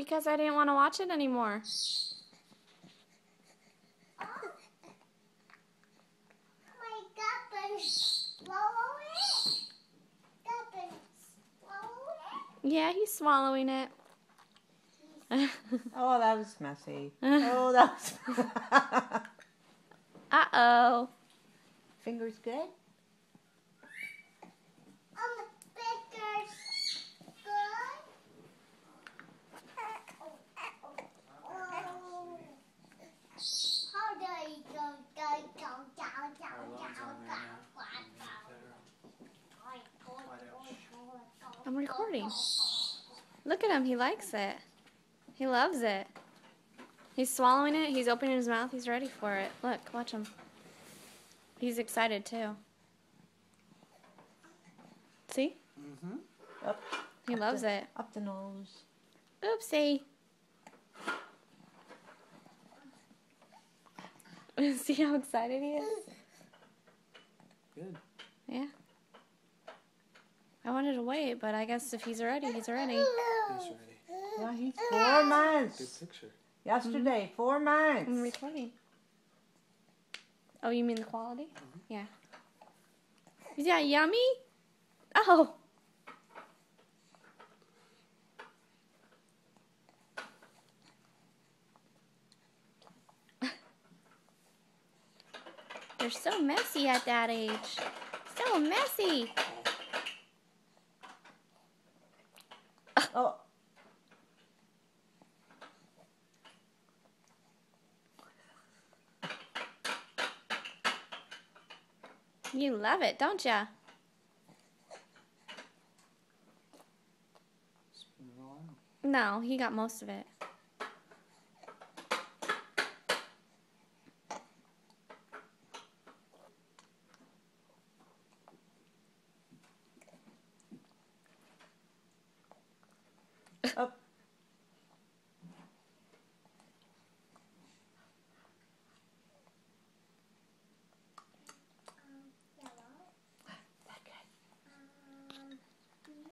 Because I didn't want to watch it anymore. Yeah, he's swallowing it. Oh, that was messy. Oh, that was... Uh-oh. Fingers good? I'm recording. Look at him. He likes it. He loves it. He's swallowing it. He's opening his mouth. He's ready for it. Look, watch him. He's excited too. See? Mm-hmm. Up. He loves it. Up the nose. Oopsie. See how excited he is? Good. Yeah. I wanted to wait, but I guess if he's ready, he's ready. He's ready. Well, he's 4 months. Good picture. Yesterday, 4 months. I'm recording. Oh, you mean the quality? Yeah. Is that yummy? Oh. They're so messy at that age. So messy. Oh. You love it, don't ya? Spin it all out. No, he got most of it.